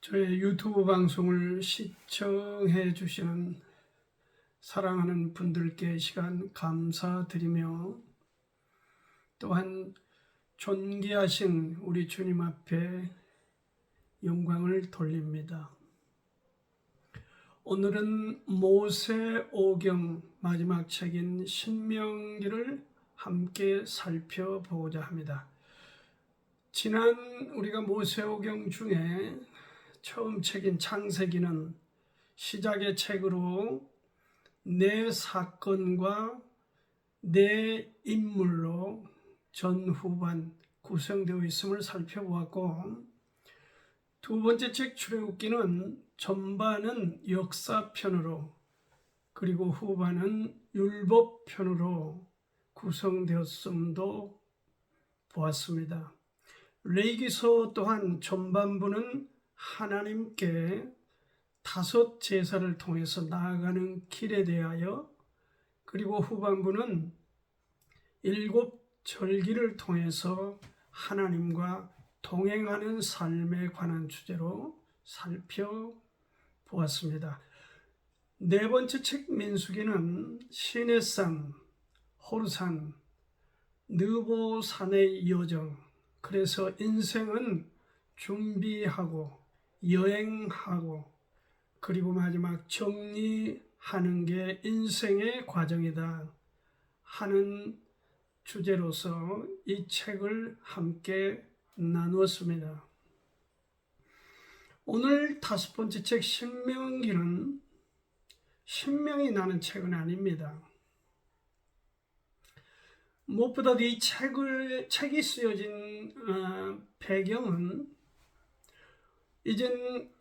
저의 유튜브 방송을 시청해 주시는 사랑하는 분들께 시간 감사드리며, 또한 존귀하신 우리 주님 앞에 영광을 돌립니다. 오늘은 모세오경 마지막 책인 신명기를 함께 살펴보고자 합니다. 지난 우리가 모세오경 중에 처음 책인 창세기는 시작의 책으로 네 사건과 네 인물로 전후반 구성되어 있음을 살펴보았고, 두 번째 책 출애굽기는 전반은 역사편으로 그리고 후반은 율법편으로 구성되었음도 보았습니다. 레위기서 또한 전반부는 하나님께 다섯 제사를 통해서 나아가는 길에 대하여, 그리고 후반부는 일곱 절기를 통해서 하나님과 동행하는 삶에 관한 주제로 살펴보았습니다. 네 번째 책 민수기는 시내산, 호르산, 느보산의 여정, 그래서 인생은 준비하고 여행하고 그리고 마지막 정리하는 게 인생의 과정이다 하는 주제로서 이 책을 함께 나누었습니다. 오늘 다섯 번째 책 신명기는 신명이 나는 책은 아닙니다. 무엇보다도 이 책이 쓰여진 배경은 이젠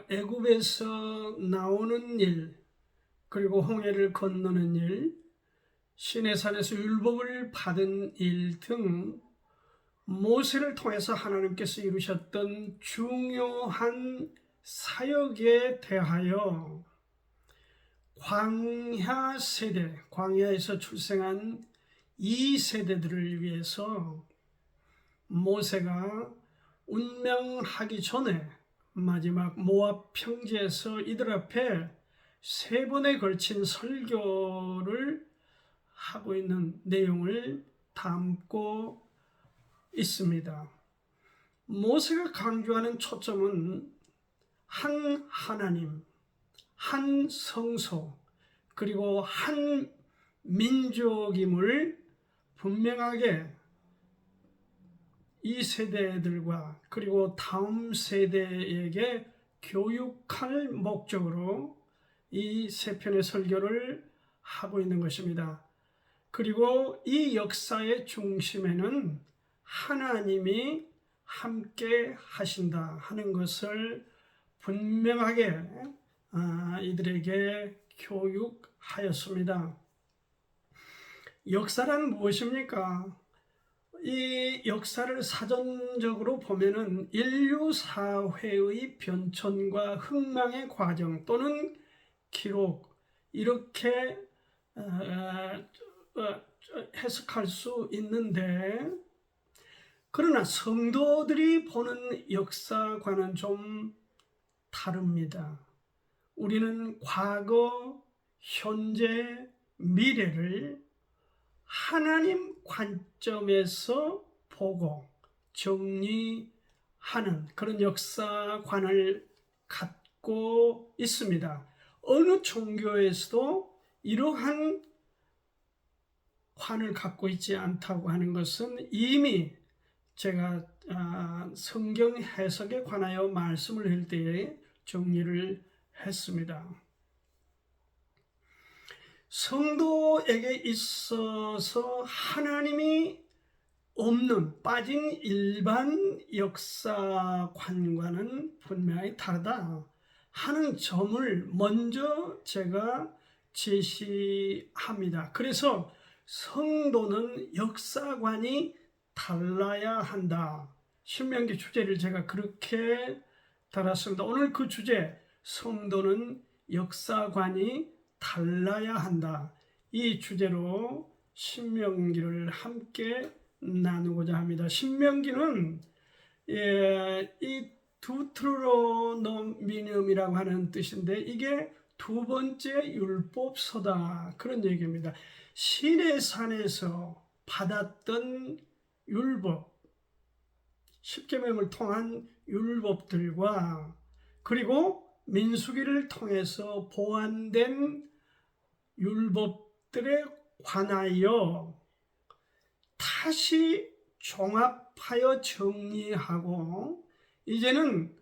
애굽에서 나오는 일, 그리고 홍해를 건너는 일, 시내산에서 율법을 받은 일 등 모세를 통해서 하나님께서 이루셨던 중요한 사역에 대하여 광야 세대, 광야에서 출생한 이 세대들을 위해서 모세가 운명하기 전에 마지막 모압 평지에서 이들 앞에 세 번에 걸친 설교를 하고 있는 내용을 담고 있습니다. 모세가 강조하는 초점은 한 하나님, 한 성소, 그리고 한 민족임을 분명하게 이 세대들과 그리고 다음 세대에게 교육할 목적으로 이 세 편의 설교를 하고 있는 것입니다. 그리고 이 역사의 중심에는 하나님이 함께 하신다 하는 것을 분명하게 이들에게 교육하였습니다. 역사란 무엇입니까? 이 역사를 사전적으로 보면은 인류 사회의 변천과 흥망의 과정 또는 기록, 이렇게 해석할 수 있는데, 그러나 성도들이 보는 역사과는 좀 다릅니다. 우리는 과거, 현재, 미래를 하나님 관점에서 보고 정리하는 그런 역사관을 갖고 있습니다. 어느 종교에서도 이러한 관을 갖고 있지 않다고 하는 것은 이미 제가 성경 해석에 관하여 말씀을 할 때에 정리를 했습니다. 성도에게 있어서 하나님이 없는, 빠진 일반 역사관과는 분명히 다르다 하는 점을 먼저 제가 제시합니다. 그래서 성도는 역사관이 달라야 한다. 신명기 주제를 제가 그렇게 달았습니다. 오늘 그 주제, 성도는 역사관이 달라야 한다, 이 주제로 신명기를 함께 나누고자 합니다. 신명기는 이 두트로노미늄이라고 하는 뜻인데 이게 두 번째 율법서다 그런 얘기입니다. 시내산에서 받았던 율법, 십계명을 통한 율법들과 그리고 민수기를 통해서 보완된 율법들에 관하여 다시 종합하여 정리하고 이제는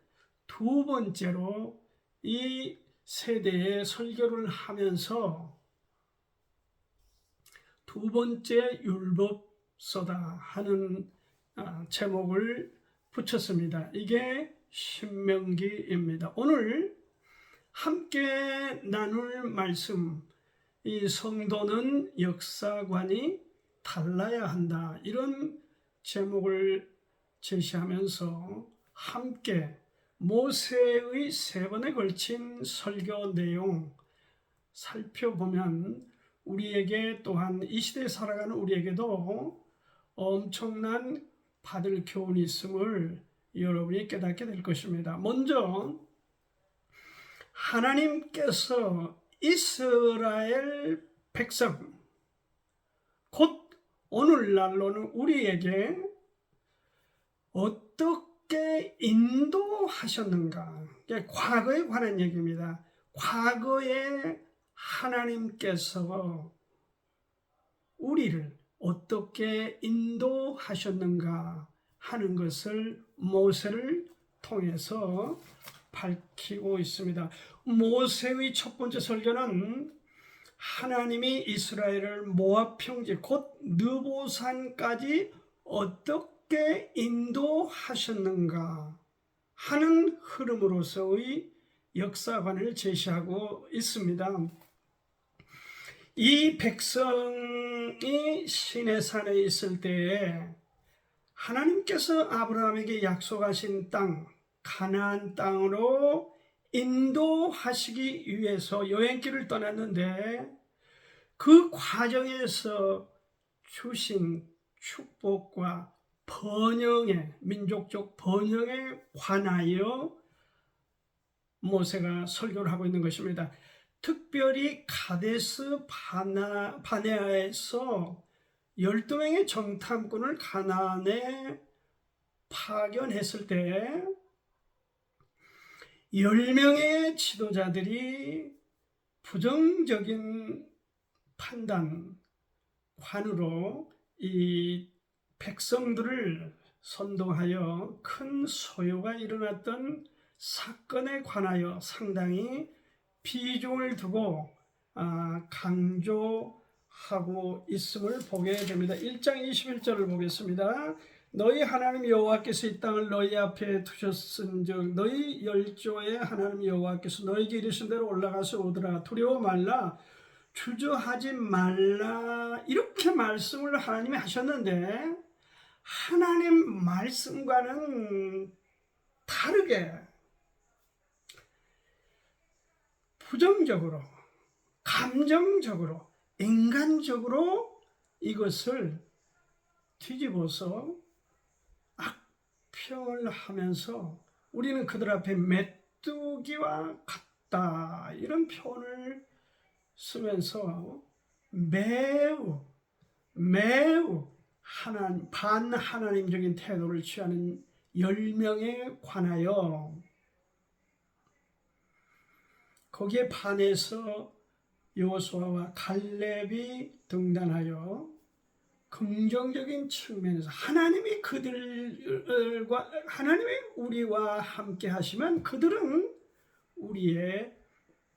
두 번째로 이 세대에 설교를 하면서 두 번째 율법서다 하는 제목을 붙였습니다. 이게 신명기입니다. 오늘 함께 나눌 말씀, 이 성도는 역사관이 달라야 한다 이런 제목을 제시하면서 함께 모세의 세 번에 걸친 설교 내용 살펴보면 우리에게 또한 이 시대에 살아가는 우리에게도 엄청난 받을 교훈이 있음을 여러분이 깨닫게 될 것입니다. 먼저 하나님께서 이스라엘 백성 곧 오늘날로는 우리에게 어떻게 인도하셨는가, 과거에 관한 얘기입니다. 과거에 하나님께서 우리를 어떻게 인도하셨는가 하는 것을 모세를 통해서 밝히고 있습니다. 모세의 첫 번째 설교는 하나님이 이스라엘을 모압 평지 곧 느보산까지 어떻게 인도하셨는가 하는 흐름으로서의 역사관을 제시하고 있습니다. 이 백성이 시내산에 있을 때에 하나님께서 아브라함에게 약속하신 땅 가나안 땅으로 인도하시기 위해서 여행길을 떠났는데 그 과정에서 주신 축복과 번영의 민족적 번영에 관하여 모세가 설교를 하고 있는 것입니다. 특별히 가데스 바네아에서 12명의 정탐꾼을 가나안에 파견했을 때 10명의 지도자들이 부정적인 판단관으로 이 백성들을 선동하여 큰 소요가 일어났던 사건에 관하여 상당히 비중을 두고 강조하고 있음을 보게 됩니다. 1장 21절을 보겠습니다. 너희 하나님 여호와께서 이 땅을 너희 앞에 두셨은즉 너희 열조의 하나님 여호와께서 너희에게 이르신 대로 올라가서 오더라. 두려워 말라, 주저하지 말라. 이렇게 말씀을 하나님이 하셨는데 하나님 말씀과는 다르게 부정적으로, 감정적으로, 인간적으로 이것을 뒤집어서 악평을 하면서 우리는 그들 앞에 메뚜기와 같다 이런 표현을 쓰면서 매우 반하나님적인 태도를 취하는 10명에 관하여 거기에 반해서 여호수아와 갈렙이 등단하여 긍정적인 측면에서 하나님이 우리와 함께 하시면 그들은 우리의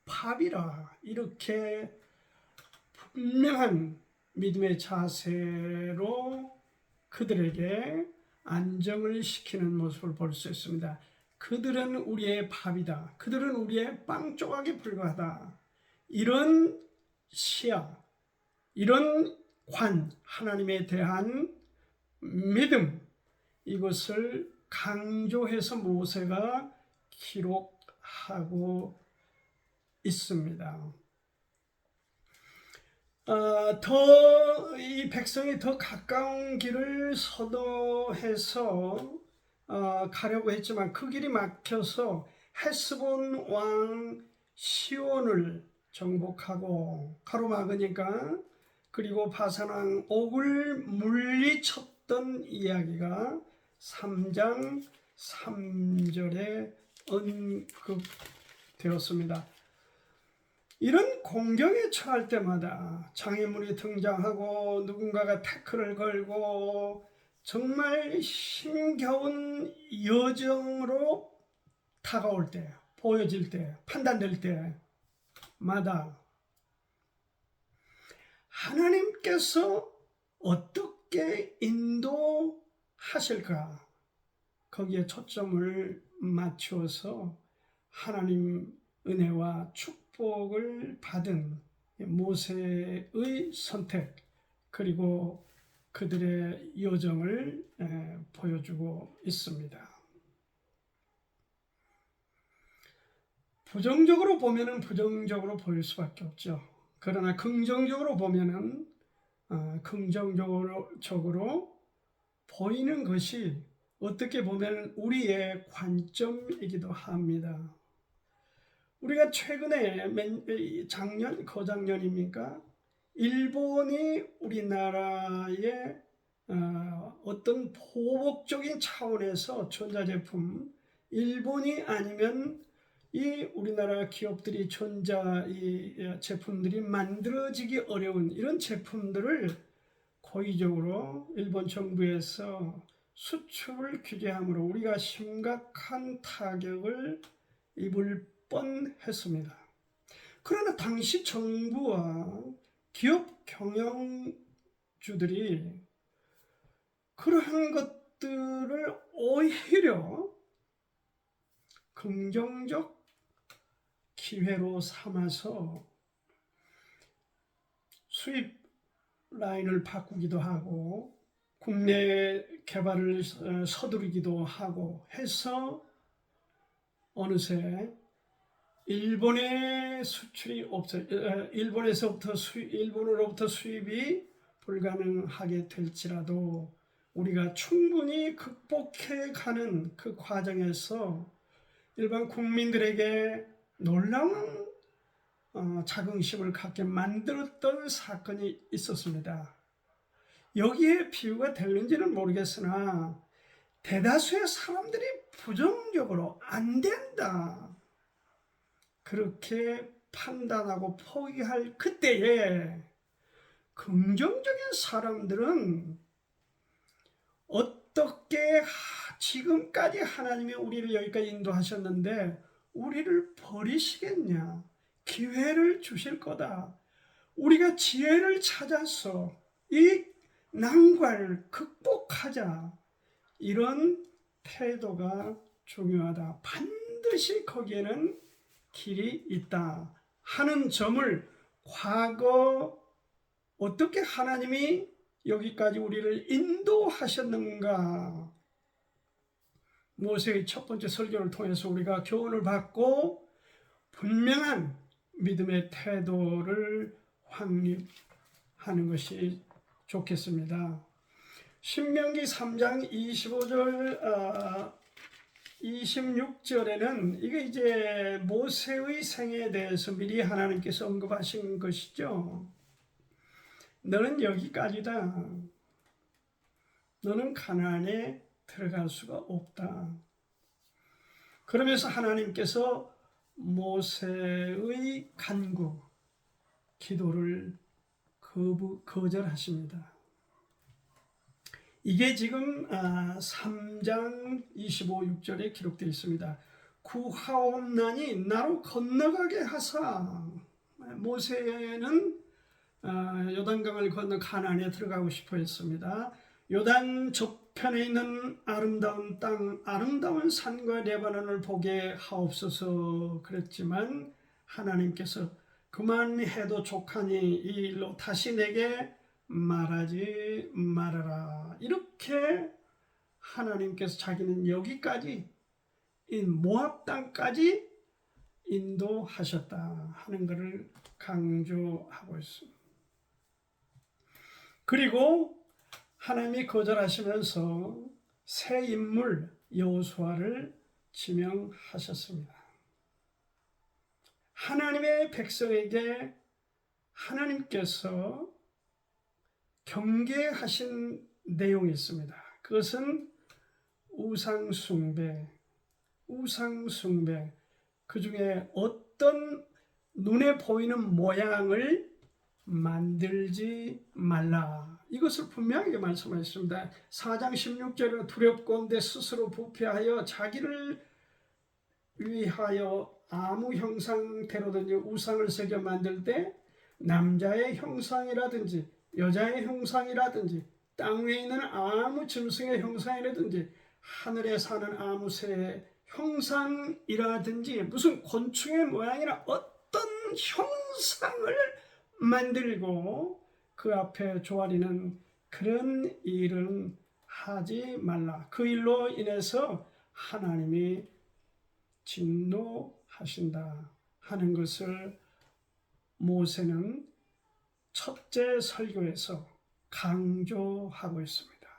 밥이라 이렇게 분명한 믿음의 자세로 그들에게 안정을 시키는 모습을 볼 수 있습니다. 그들은 우리의 밥이다. 그들은 우리의 빵 조각에 불과하다. 이런 시야, 이런 하나님에 대한 믿음, 이것을 강조해서 모세가 기록하고 있습니다. 이 백성이 더 가까운 길을 선호해서 가려고 했지만 그 길이 막혀서 헤스본 왕 시온을 정복하고 가로막으니까, 그리고 바산 왕 옥을 물리쳤던 이야기가 3장 3절에 언급되었습니다. 이런 공경에 처할 때마다 장애물이 등장하고 누군가가 태클을 걸고 정말 힘겨운 여정으로 다가올 때, 보여질 때, 판단될 때마다 하나님께서 어떻게 인도하실까, 거기에 초점을 맞추어서 하나님 은혜와 축복을 받은 모세의 선택, 그리고 그들의 여정을 보여주고 있습니다. 부정적으로 보면은 부정적으로 보일 수밖에 없죠. 그러나 긍정적으로 보면은 긍정적으로 보이는 것이 어떻게 보면 우리의 관점이기도 합니다. 우리가 최근에 거작년입니까? 일본이 우리나라의 어떤 보복적인 차원에서 전자제품, 일본이 아니면 이 우리나라 기업들이 제품들이 만들어지기 어려운 이런 제품들을 고의적으로 일본 정부에서 수출 규제함으로 우리가 심각한 타격을 입을 뻔했습니다. 그러나 당시 정부와 기업 경영주들이 그러한 것들을 오히려 긍정적 기회로 삼아서 수입 라인을 바꾸기도 하고 국내 개발을 서두르기도 하고 해서 어느새 일본의 수출이 일본으로부터 수입이 불가능하게 될지라도 우리가 충분히 극복해 가는 그 과정에서 일반 국민들에게 놀라운 자긍심을 갖게 만들었던 사건이 있었습니다. 여기에 비유가 되는지는 모르겠으나 대다수의 사람들이 부정적으로 안 된다, 그렇게 판단하고 포기할 그때에 긍정적인 사람들은 어떻게 지금까지 하나님이 우리를 여기까지 인도하셨는데 우리를 버리시겠냐, 기회를 주실 거다, 우리가 지혜를 찾아서 이 난관을 극복하자, 이런 태도가 중요하다, 반드시 거기에는 길이 있다 하는 점을, 과거 어떻게 하나님이 여기까지 우리를 인도하셨는가, 모세의 첫 번째 설교를 통해서 우리가 교훈을 받고 분명한 믿음의 태도를 확립하는 것이 좋겠습니다. 신명기 3장 25절 26절에는 이게 이제 모세의 생애에 대해서 미리 하나님께서 언급하신 것이죠. 너는 여기까지다. 너는 가나안에 들어갈 수가 없다. 그러면서 하나님께서 모세의 간구, 기도를 거절하십니다. 이게 지금 3장 25, 6절에 기록되어 있습니다. 구하옵나니 나로 건너가게 하사. 모세는 요단강을 건너 가나안에 들어가고 싶어 했습니다. 요단 저편에 있는 아름다운 땅, 아름다운 산과 레바논을 보게 하옵소서 그랬지만 하나님께서 그만해도 족하니 이 일로 다시 내게 말하지 말아라, 이렇게 하나님께서 자기는 여기까지, 이 모압 땅까지 인도하셨다 하는 것을 강조하고 있습니다. 그리고 하나님이 거절하시면서 새 인물, 여호수아를 지명하셨습니다. 하나님의 백성에게 하나님께서 경계하신 내용이 있습니다. 그것은 우상숭배, 그 중에 어떤 눈에 보이는 모양을 만들지 말라. 이것을 분명하게 말씀하셨습니다. 4장 16절에 두렵건대 스스로 부패하여 자기를 위하여 아무 형상대로든지 우상을 새겨 만들 때 남자의 형상이라든지 여자의 형상이라든지 땅 위에 있는 아무 짐승의 형상이라든지 하늘에 사는 아무 새의 형상이라든지 무슨 곤충의 모양이나 어떤 형상을 만들고 그 앞에 조아리는 그런 일은 하지 말라. 그 일로 인해서 하나님이 진노하신다 하는 것을 모세는 첫째 설교에서 강조하고 있습니다.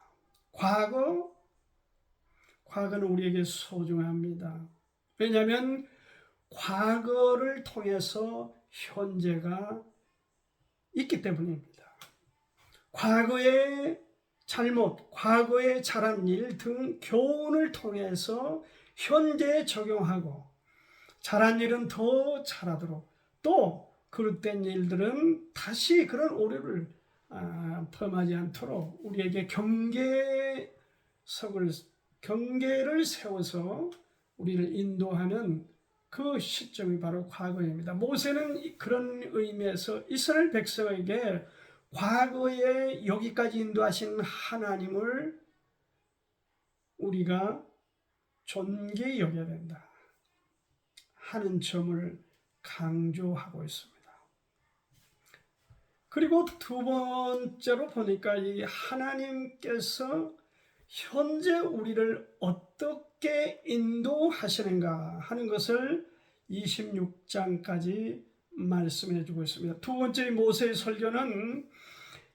과거는 우리에게 소중합니다. 왜냐하면 과거를 통해서 현재가 있기 때문입니다. 과거의 잘못, 과거에 잘한 일 등 교훈을 통해서 현재에 적용하고 잘한 일은 더 잘하도록 또 그릇된 일들은 다시 그런 오류를 범하지 않도록 우리에게 경계를 세워서 우리를 인도하는 그 시점이 바로 과거입니다. 모세는 그런 의미에서 이스라엘 백성에게 과거에 여기까지 인도하신 하나님을 우리가 존귀히 여겨야 된다 하는 점을 강조하고 있습니다. 그리고 두 번째로 보니까 이 하나님께서 현재 우리를 어떻게 인도하시는가 하는 것을 26장까지 말씀해 주고 있습니다. 두 번째 모세의 설교는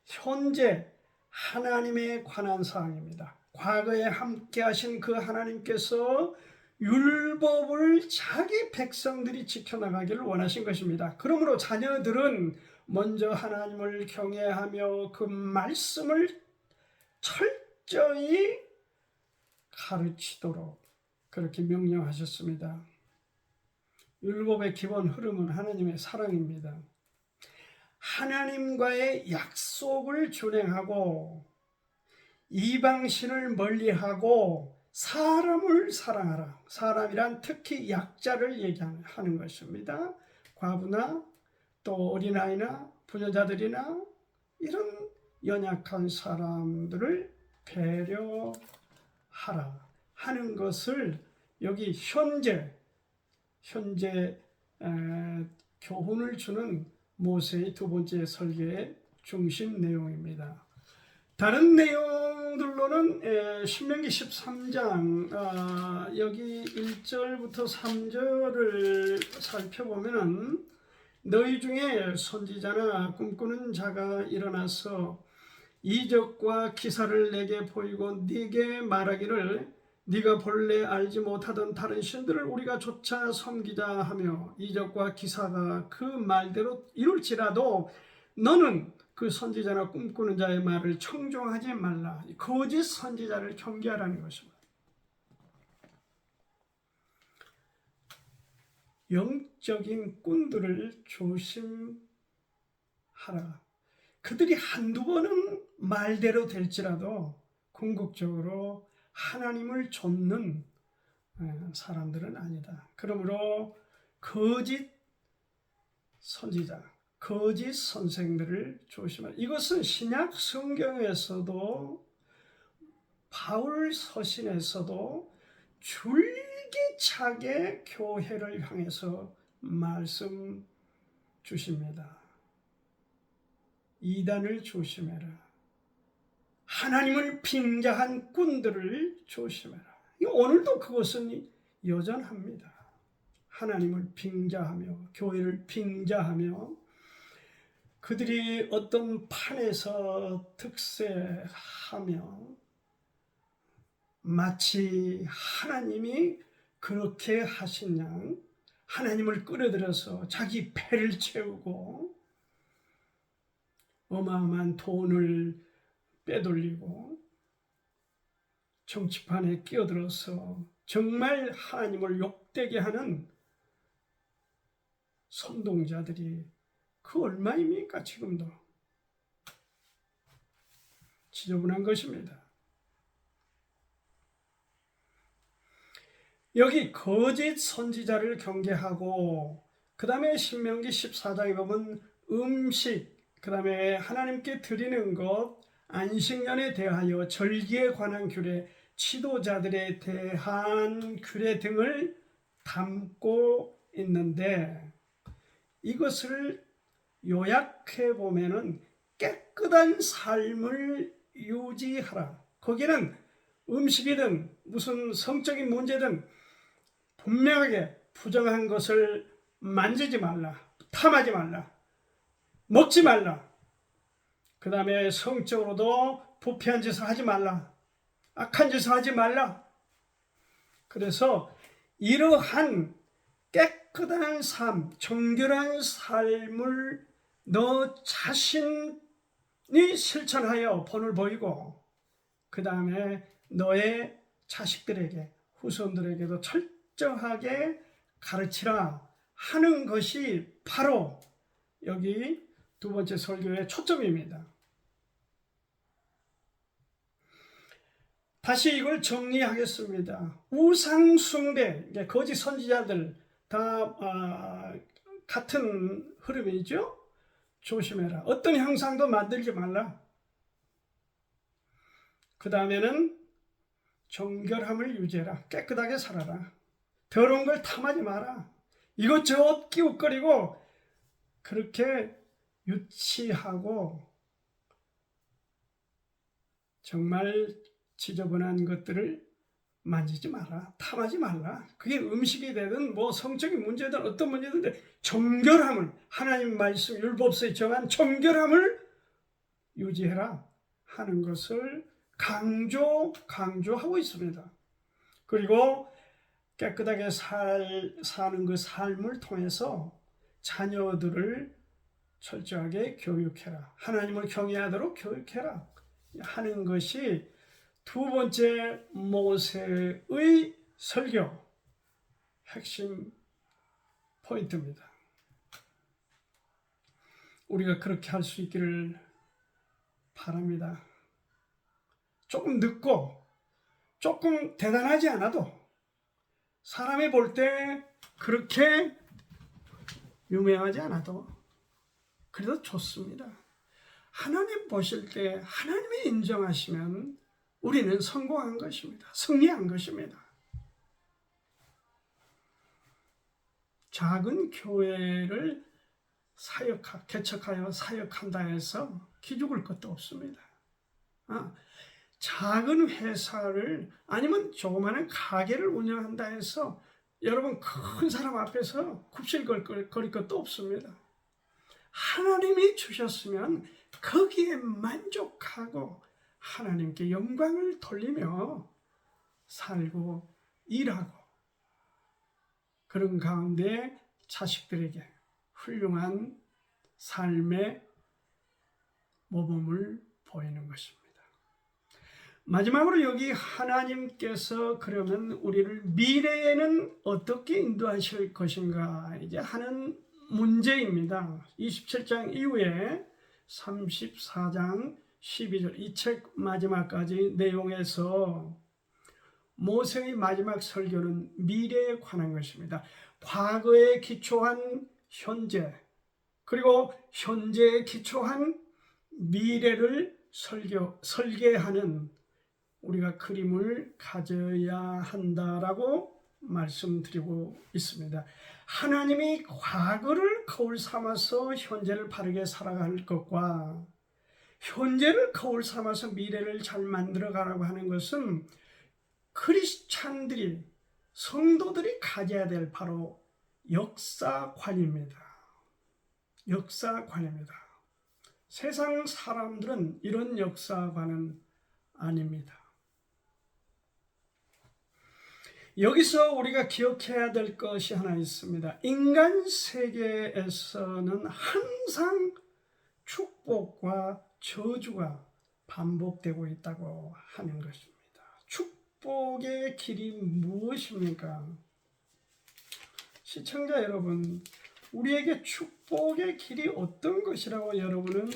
현재 하나님에 관한 사항입니다. 과거에 함께 하신 그 하나님께서 율법을 자기 백성들이 지켜나가기를 원하신 것입니다. 그러므로 자녀들은 먼저 하나님을 경외하며 그 말씀을 철저히 가르치도록 그렇게 명령하셨습니다. 율법의 기본 흐름은 하나님의 사랑입니다. 하나님과의 약속을 준행하고 이방신을 멀리하고 사람을 사랑하라. 사람이란 특히 약자를 얘기하는 것입니다. 과부나 또 어린아이나 부녀자들이나 이런 연약한 사람들을 배려하라 하는 것을 여기 현재 교훈을 주는 모세의 두 번째 설교의 중심 내용입니다. 다른 내용들로는 신명기 13장 여기 1절부터 3절을 살펴보면 너희 중에 선지자나 꿈꾸는 자가 일어나서 이적과 기사를 내게 보이고 네게 말하기를 네가 본래 알지 못하던 다른 신들을 우리가 쫓아 섬기자 하며 이적과 기사가 그 말대로 이룰지라도 너는 그 선지자나 꿈꾸는 자의 말을 청종하지 말라. 거짓 선지자를 경계하라는 것입니다. 영적인 꾼들을 조심하라. 그들이 한두 번은 말대로 될지라도 궁극적으로 하나님을 좇는 사람들은 아니다. 그러므로 거짓 선지자, 거짓 선생들을 조심하라. 이것은 신약 성경에서도 바울 서신에서도 줄기차게 교회를 향해서 말씀 주십니다. 이단을 조심해라. 하나님을 빙자한 꾼들을 조심해라. 오늘도 그것은 여전합니다. 하나님을 빙자하며 교회를 빙자하며 그들이 어떤 판에서 득세하며 마치 하나님이 그렇게 하신 양 하나님을 끌어들여서 자기 배를 채우고 어마어마한 돈을 빼돌리고 정치판에 끼어들어서 정말 하나님을 욕되게 하는 선동자들이 그 얼마입니까? 지금도 지저분한 것입니다. 여기 거짓 선지자를 경계하고 그 다음에 신명기 14장에 보면 음식, 그 다음에 하나님께 드리는 것, 안식년에 대하여 절기에 관한 규례, 지도자들에 대한 규례 등을 담고 있는데 이것을 요약해 보면은 깨끗한 삶을 유지하라. 거기는 음식이든 무슨 성적인 문제든 분명하게 부정한 것을 만지지 말라, 탐하지 말라, 먹지 말라. 그 다음에 성적으로도 부패한 짓을 하지 말라, 악한 짓을 하지 말라. 그래서 이러한 깨끗한 삶, 정결한 삶을 너 자신이 실천하여 본을 보이고 그 다음에 너의 자식들에게, 후손들에게도 철저하게 가르치라 하는 것이 바로 여기 두 번째 설교의 초점입니다. 다시 이걸 정리하겠습니다. 우상 숭배, 거짓 선지자들 다 같은 흐름이죠. 조심해라. 어떤 형상도 만들지 말라. 그 다음에는 정결함을 유지해라. 깨끗하게 살아라. 더러운 걸 탐하지 마라. 이것저것 끼웃거리고 그렇게 유치하고 정말 지저분한 것들을 만지지 마라. 탐하지 말라. 그게 음식이 되든 뭐 성적인 문제든 어떤 문제든 정결함을, 하나님 말씀 율법서에 정한 정결함을 유지해라 하는 것을 강조하고 있습니다. 그리고 깨끗하게 사는 그 삶을 통해서 자녀들을 철저하게 교육해라. 하나님을 경외하도록 교육해라 하는 것이 두 번째 모세의 설교 핵심 포인트입니다. 우리가 그렇게 할 수 있기를 바랍니다. 조금 늦고 조금 대단하지 않아도 사람이 볼 때 그렇게 유명하지 않아도 그래도 좋습니다. 하나님 보실 때 하나님이 인정하시면 우리는 성공한 것입니다. 승리한 것입니다. 작은 교회를 개척하여 사역한다 해서 기죽을 것도 없습니다. 작은 회사를 아니면 조그마한 가게를 운영한다 해서 여러분 큰 사람 앞에서 굽실거릴 것도 없습니다. 하나님이 주셨으면 거기에 만족하고 하나님께 영광을 돌리며 살고 일하고 그런 가운데 자식들에게 훌륭한 삶의 모범을 보이는 것입니다. 마지막으로 여기 하나님께서 그러면 우리를 미래에는 어떻게 인도하실 것인가 이제 하는 문제입니다. 27장 이후에 34장 12절 이 책 마지막까지 내용에서 모세의 마지막 설교는 미래에 관한 것입니다. 과거에 기초한 현재 그리고 현재에 기초한 미래를 설계하는 우리가 그림을 가져야 한다라고 말씀드리고 있습니다. 하나님이 과거를 거울 삼아서 현재를 바르게 살아갈 것과 현재를 거울 삼아서 미래를 잘 만들어가라고 하는 것은 크리스찬들이 성도들이 가져야 될 바로 역사관입니다. 역사관입니다. 세상 사람들은 이런 역사관은 아닙니다. 여기서 우리가 기억해야 될 것이 하나 있습니다. 인간 세계에서는 항상 축복과 저주가 반복되고 있다고 하는 것입니다. 축복의 길이 무엇입니까? 시청자 여러분, 우리에게 축복의 길이 어떤 것이라고 여러분은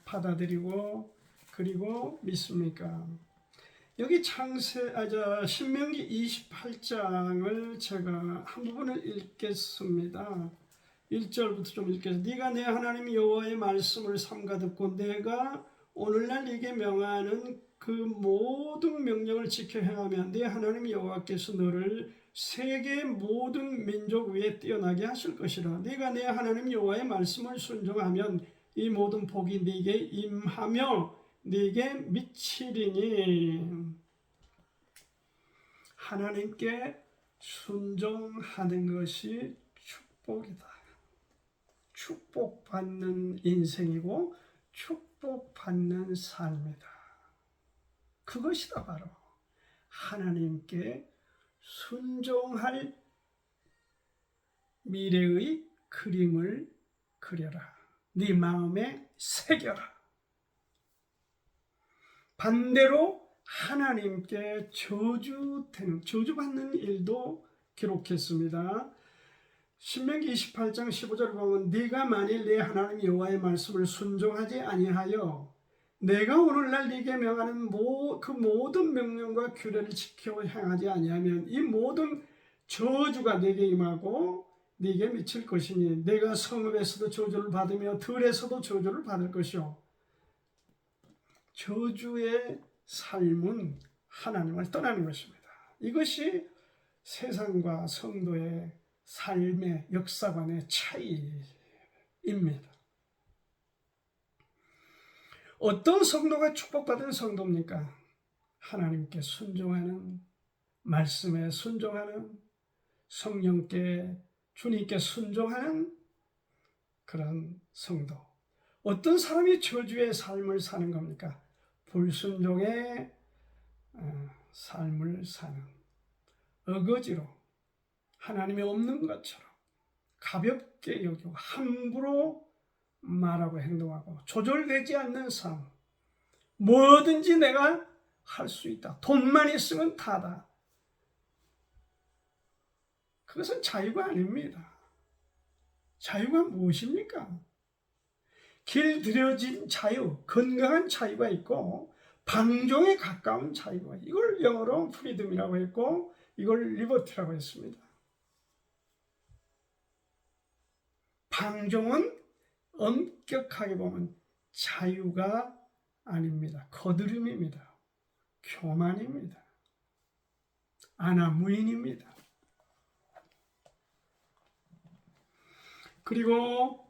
받아들이고 그리고 믿습니까? 여기 신명기 28장을 제가 한 부분을 읽겠습니다. 1절부터 좀 읽겠습니다. 네가 내 하나님 여호와의 말씀을 삼가 듣고 내가 오늘날 네게 명하는 그 모든 명령을 지켜 행하면 네 하나님 여호와께서 너를 세계 모든 민족 위에 뛰어나게 하실 것이라. 네가 내 하나님 여호와의 말씀을 순종하면 이 모든 복이 네게 임하며 네게 미치리니. 하나님께 순종하는 것이 축복이다. 축복받는 인생이고 축복받는 삶이다. 그것이다 바로 하나님께 순종할 미래의 그림을 그려라. 네 마음에 새겨라. 반대로 하나님께 저주받는 일도 기록했습니다. 신명기 28장 15절을 보면 네가 만일 내 하나님 여호와의 말씀을 순종하지 아니하여 내가 오늘날 네게 명하는 그 모든 명령과 규례를 지켜 행하지 아니하면 이 모든 저주가 네게 임하고 네게 미칠 것이니 내가 성읍에서도 저주를 받으며 들에서도 저주를 받을 것이요. 저주의 삶은 하나님을 떠나는 것입니다. 이것이 세상과 성도의 삶의 역사관의 차이입니다. 어떤 성도가 축복받은 성도입니까? 하나님께 순종하는, 말씀에 순종하는, 성령께, 주님께 순종하는 그런 성도. 어떤 사람이 저주의 삶을 사는 겁니까? 불순종의 삶을 사는, 어거지로 하나님이 없는 것처럼 가볍게 여기고 함부로 말하고 행동하고 조절되지 않는 삶. 뭐든지 내가 할 수 있다. 돈만 있으면 다다. 그것은 자유가 아닙니다. 자유가 무엇입니까? 길들여진 자유, 건강한 자유가 있고 방종에 가까운 자유가 있고, 이걸 영어로 프리덤이라고 했고 이걸 리버티라고 했습니다. 방종은 엄격하게 보면 자유가 아닙니다. 거드름입니다. 교만입니다. 아나무인입니다. 그리고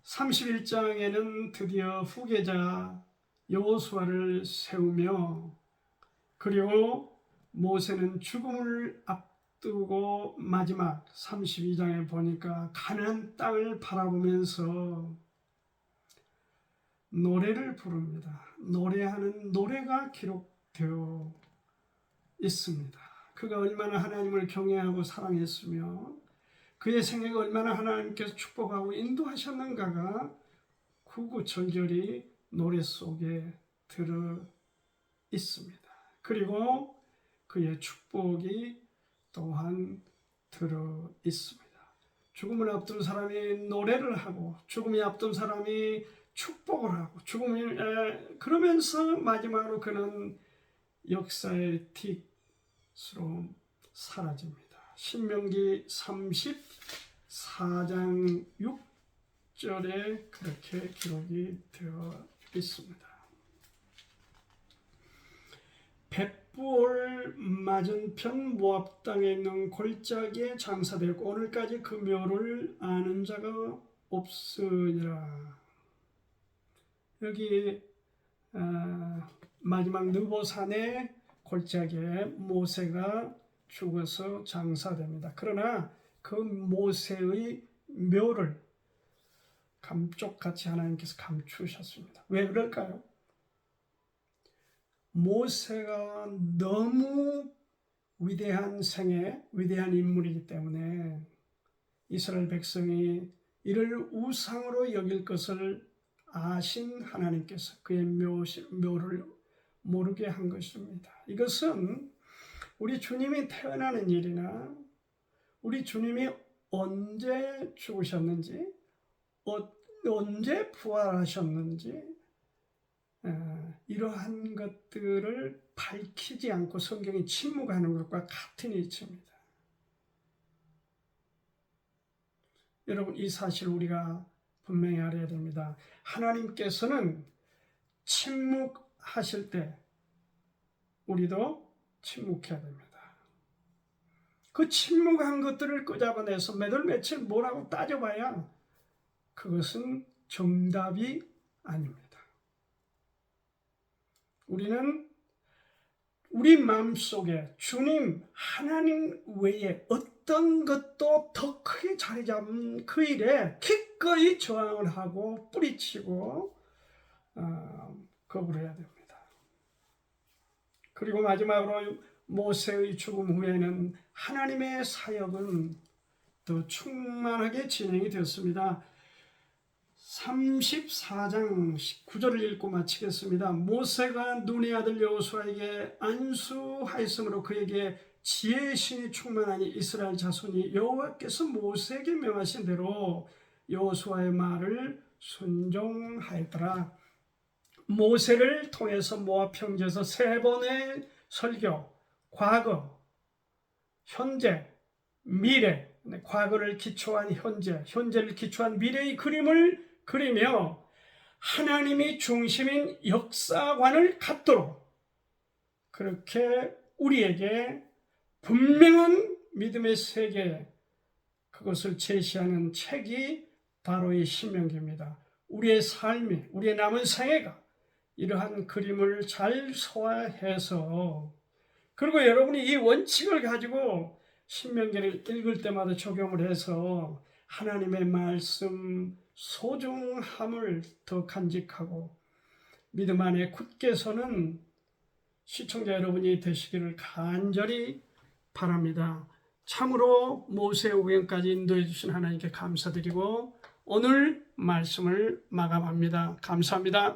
31장에는 드디어 후계자 여호수아를 세우며, 그리고 모세는 죽음을 앞두고 마지막 32장에 보니까 가나안 땅을 바라보면서 노래를 부릅니다. 노래하는 노래가 기록되어 있습니다. 그가 얼마나 하나님을 경외하고 사랑했으며 그의 생애가 얼마나 하나님께서 축복하고 인도하셨는가가 구구절절히 노래 속에 들어 있습니다. 그리고 그의 축복이 또한 들어 있습니다. 죽음을 앞둔 사람이 노래를 하고 죽음이 앞둔 사람이 축복을 하고 그러면서 마지막으로 그는 역사의 틱으로 사라집니다. 신명기 34장 6절에 그렇게 기록이 되어 있습니다. 벳부올 맞은편 모압 땅에 있는 골짜기에 장사되고 오늘까지 그 묘를 아는 자가 없으니라. 여기 마지막 느보산의 골짜기에 모세가 죽어서 장사됩니다. 그러나 그 모세의 묘를 감쪽같이 하나님께서 감추셨습니다. 왜 그럴까요? 모세가 너무 위대한 생애, 위대한 인물이기 때문에 이스라엘 백성이 이를 우상으로 여길 것을 아신 하나님께서 그의 묘를 모르게 한 것입니다. 이것은 우리 주님이 태어나는 일이나 우리 주님이 언제 죽으셨는지, 언제 부활하셨는지 이러한 것들을 밝히지 않고 성경이 침묵하는 것과 같은 이치입니다. 여러분, 이 사실 우리가 분명히 알아야 됩니다. 하나님께서는 침묵하실 때 우리도 침묵해야 됩니다. 그 침묵한 것들을 끄잡아내서 몇월 며칠 뭐라고 따져봐야 그것은 정답이 아닙니다. 우리는 우리 마음속에 주님, 하나님 외에 어떤 것도 더 크게 자리 잡은 그 일에 기꺼이 저항을 하고 뿌리치고 거부를 해야 됩니다. 그리고 마지막으로 모세의 죽음 후에는 하나님의 사역은 더 충만하게 진행이 되었습니다. 34장 9절을 읽고 마치겠습니다. 모세가 눈의 아들 여호수아에게 안수하였으므로 그에게 지혜의 신이 충만하니 이스라엘 자손이 여호와께서 모세에게 명하신 대로 여호수아의 말을 순종하였더라. 모세를 통해서 모압 평지에서 3번의 설교, 과거, 현재, 미래, 과거를 기초한 현재, 현재를 기초한 미래의 그림을 그리며 하나님이 중심인 역사관을 갖도록 그렇게 우리에게 분명한 믿음의 세계, 그것을 제시하는 책이 바로 이 신명기입니다. 우리의 삶이, 우리의 남은 생애가 이러한 그림을 잘 소화해서, 그리고 여러분이 이 원칙을 가지고 신명기를 읽을 때마다 적용을 해서 하나님의 말씀 소중함을 더 간직하고 믿음 안에 굳게 서는 시청자 여러분이 되시기를 간절히 바랍니다. 참으로 모세의 우연까지 인도해 주신 하나님께 감사드리고 오늘 말씀을 마감합니다. 감사합니다.